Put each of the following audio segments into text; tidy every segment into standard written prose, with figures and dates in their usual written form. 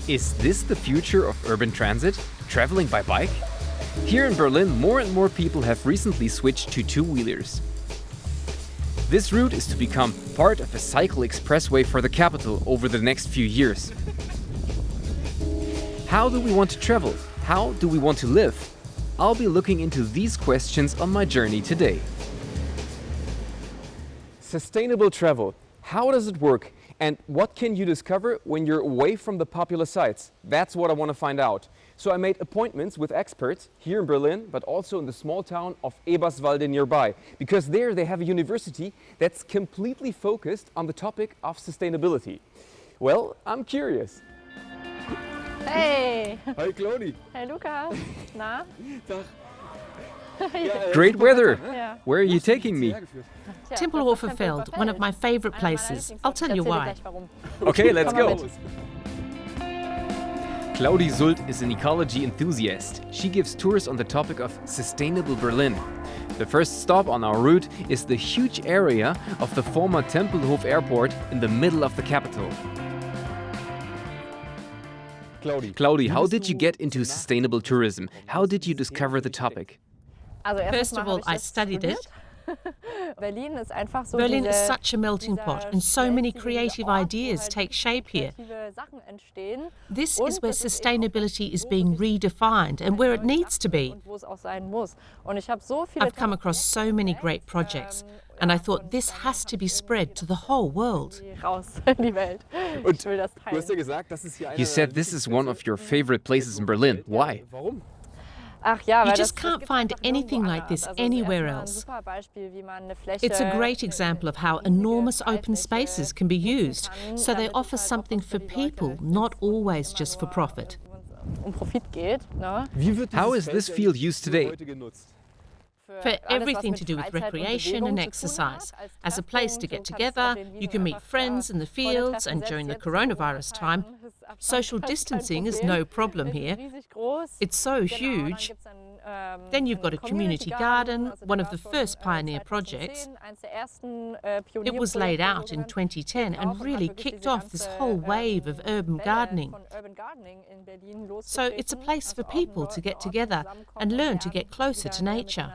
Is this the future of urban transit? Traveling by bike? Here in Berlin, more and more people have recently switched to two-wheelers. This route is to become part of a cycle expressway for the capital over the next few years. How do we want to travel? How do we want to live? I'll be looking into these questions on my journey today. Sustainable travel. How does it work? And what can you discover when you're away from the popular sites? That's what I want to find out. So I made appointments with experts here in Berlin, but also in the small town of Eberswalde nearby, because there they have a university that's completely focused on the topic of sustainability. Well, I'm curious. Hey! Hi Claudi. Hey Luca! Na? Great weather! Ja. Where are you taking me? Tempelhofer Feld, one of my favourite places. I'll tell you why. Okay, let's go. Claudi Sult is an ecology enthusiast. She gives tours on the topic of sustainable Berlin. The first stop on our route is the huge area of the former Tempelhof Airport in the middle of the capital. Claudi, how did you get into sustainable tourism? How did you discover the topic? First of all, I studied it. Berlin Berlin is such a melting pot, and so many creative ideas take shape here. This is where sustainability is being redefined and where it needs to be. I've come across so many great projects, and I thought this has to be spread to the whole world. You said this is one of your favorite places in Berlin. Why? You just can't find anything like this anywhere else. It's a great example of how enormous open spaces can be used, so they offer something for people, not always just for profit. How is this field used today? For everything to do with recreation and exercise. As a place to get together, you can meet friends in the fields, and during the coronavirus time, social distancing is no problem here. It's so huge. Then you've got a community garden, one of the first pioneer projects. It was laid out in 2010 and really kicked off this whole wave of urban gardening. So it's a place for people to get together and learn to get closer to nature.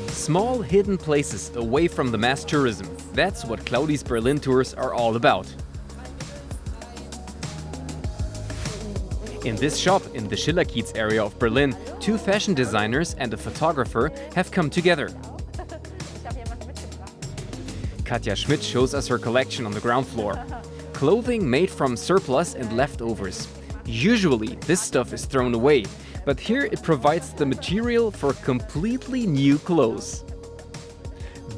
Small hidden places away from the mass tourism. That's what Claudi's Berlin tours are all about. In this shop in the Schillerkiez area of Berlin, two fashion designers and a photographer have come together. Katja Schmidt shows us her collection on the ground floor. Clothing made from surplus and leftovers. Usually, this stuff is thrown away, but here it provides the material for completely new clothes.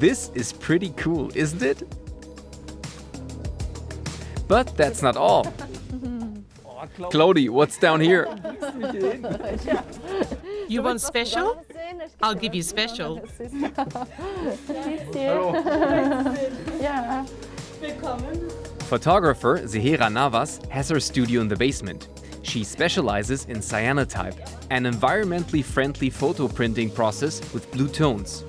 This is pretty cool, isn't it? But that's not all. Claudi, what's down here? You want special? I'll give you special. Photographer Zehera Navas has her studio in the basement. She specializes in cyanotype, an environmentally friendly photo printing process with blue tones.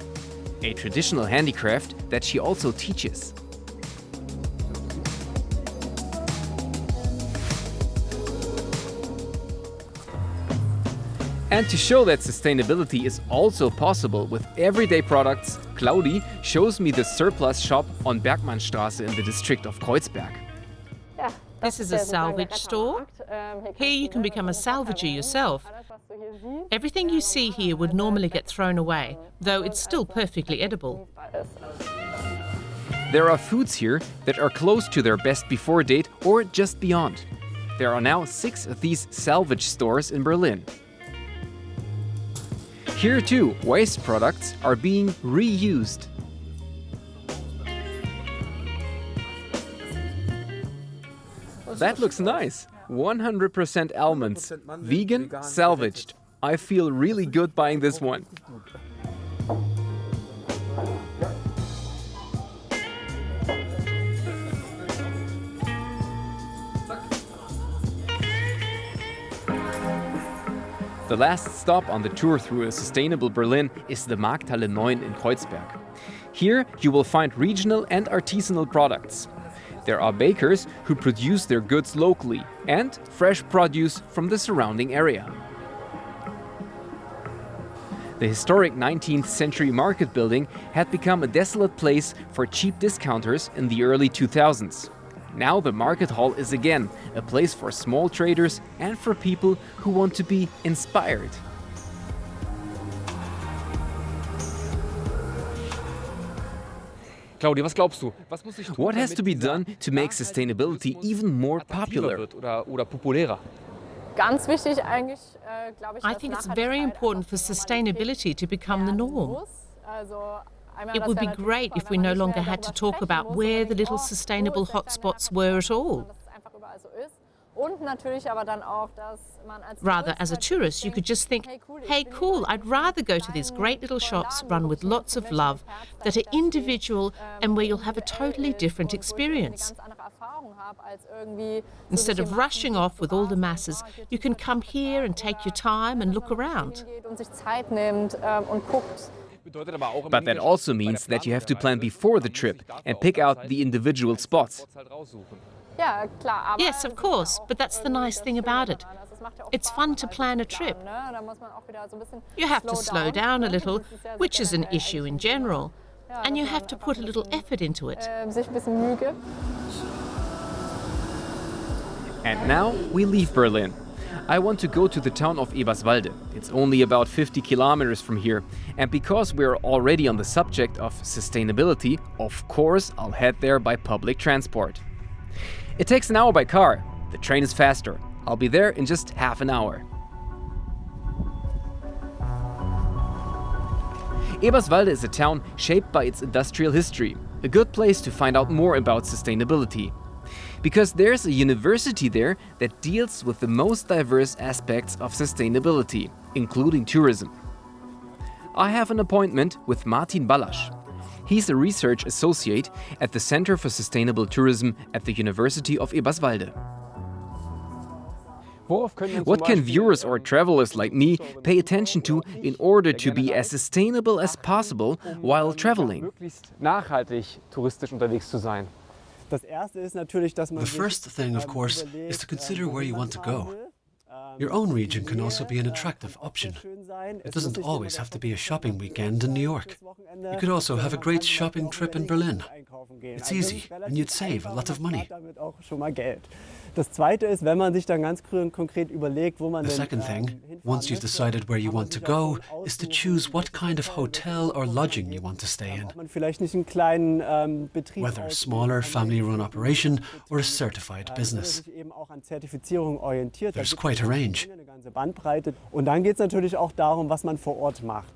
A traditional handicraft that she also teaches. And to show that sustainability is also possible with everyday products, Claudi shows me the surplus shop on Bergmannstraße in the district of Kreuzberg. This is a salvage store. Here you can become a salvager yourself. Everything you see here would normally get thrown away, though it's still perfectly edible. There are foods here that are close to their best before date or just beyond. There are now 6 of these salvage stores in Berlin. Here too, waste products are being reused. That looks nice. 100% almonds. Vegan, salvaged. I feel really good buying this one. The last stop on the tour through a sustainable Berlin is the Markthalle 9 in Kreuzberg. Here you will find regional and artisanal products. There are bakers who produce their goods locally and fresh produce from the surrounding area. The historic 19th century market building had become a desolate place for cheap discounters in the early 2000s. Now the market hall is again a place for small traders and for people who want to be inspired. Claudia, was glaubst du? What has to be done to make sustainability even more popular? Oder populärer? Ganz wichtig eigentlich, glaube ich, I think it's very important for sustainability to become the norm. It would be great if we no longer had to talk about where the little sustainable hotspots were at all. Rather, as a tourist, you could just think, hey, cool, I'd rather go to these great little shops run with lots of love that are individual and where you'll have a totally different experience. Instead of rushing off with all the masses, you can come here and take your time and look around. But that also means that you have to plan before the trip and pick out the individual spots. Yes, of course, but that's the nice thing about it. It's fun to plan a trip. You have to slow down a little, which is an issue in general, and you have to put a little effort into it. And now we leave Berlin. I want to go to the town of Eberswalde. It's only about 50 kilometers from here. And because we're already on the subject of sustainability, of course I'll head there by public transport. It takes an hour by car. The train is faster. I'll be there in just half an hour. Eberswalde is a town shaped by its industrial history, a good place to find out more about sustainability. Because there's a university there that deals with the most diverse aspects of sustainability, including tourism. I have an appointment with Martin Ballasch. He's a research associate at the Center for Sustainable Tourism at the University of Eberswalde. What can viewers or travelers like me pay attention to in order to be as sustainable as possible while traveling? Möglichst nachhaltig touristisch unterwegs zu sein. The first thing, of course, is to consider where you want to go. Your own region can also be an attractive option. It doesn't always have to be a shopping weekend in New York. You could also have a great shopping trip in Berlin. It's easy, and you'd save a lot of money. The second thing, once you've decided where you want to go, is to choose what kind of hotel or lodging you want to stay in. Whether a smaller family-run operation or a certified business. There's quite a range.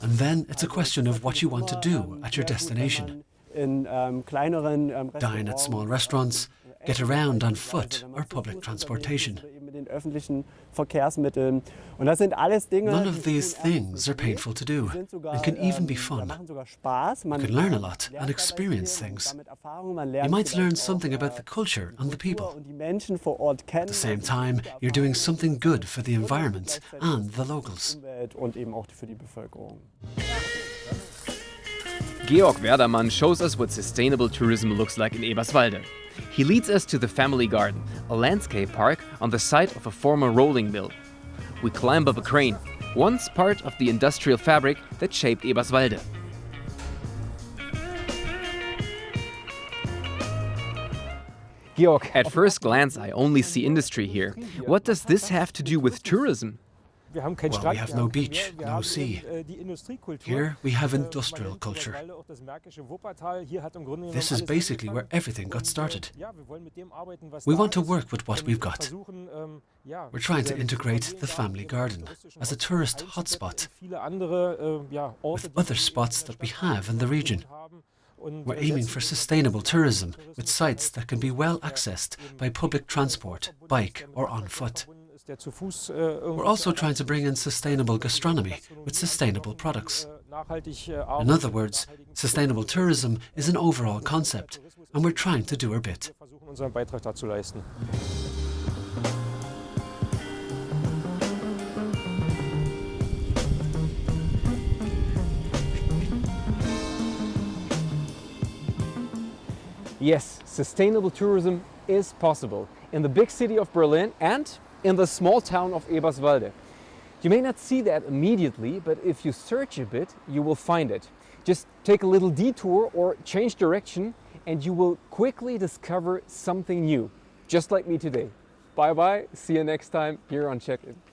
And then it's a question of what you want to do at your destination. Dine at small restaurants, get around on foot or public transportation. None of these things are painful to do and can even be fun. You can learn a lot and experience things. You might learn something about the culture and the people. At the same time, you're doing something good for the environment and the locals. Georg Werdermann shows us what sustainable tourism looks like in Eberswalde. He leads us to the Family Garden, a landscape park on the site of a former rolling mill. We climb up a crane, once part of the industrial fabric that shaped Eberswalde. Georg, At first glance, I only see industry here. What does this have to do with tourism? Well, we have no beach, no sea. Here we have industrial culture. This is basically where everything got started. We want to work with what we've got. We're trying to integrate the Family Garden as a tourist hotspot with other spots that we have in the region. We're aiming for sustainable tourism with sites that can be well accessed by public transport, bike or on foot. We're also trying to bring in sustainable gastronomy with sustainable products. In other words, sustainable tourism is an overall concept, and we're trying to do our bit. Yes, sustainable tourism is possible in the big city of Berlin and in the small town of Eberswalde. You may not see that immediately, but if you search a bit, you will find it. Just take a little detour or change direction and you will quickly discover something new, just like me today. Bye bye, see you next time here on Check-In.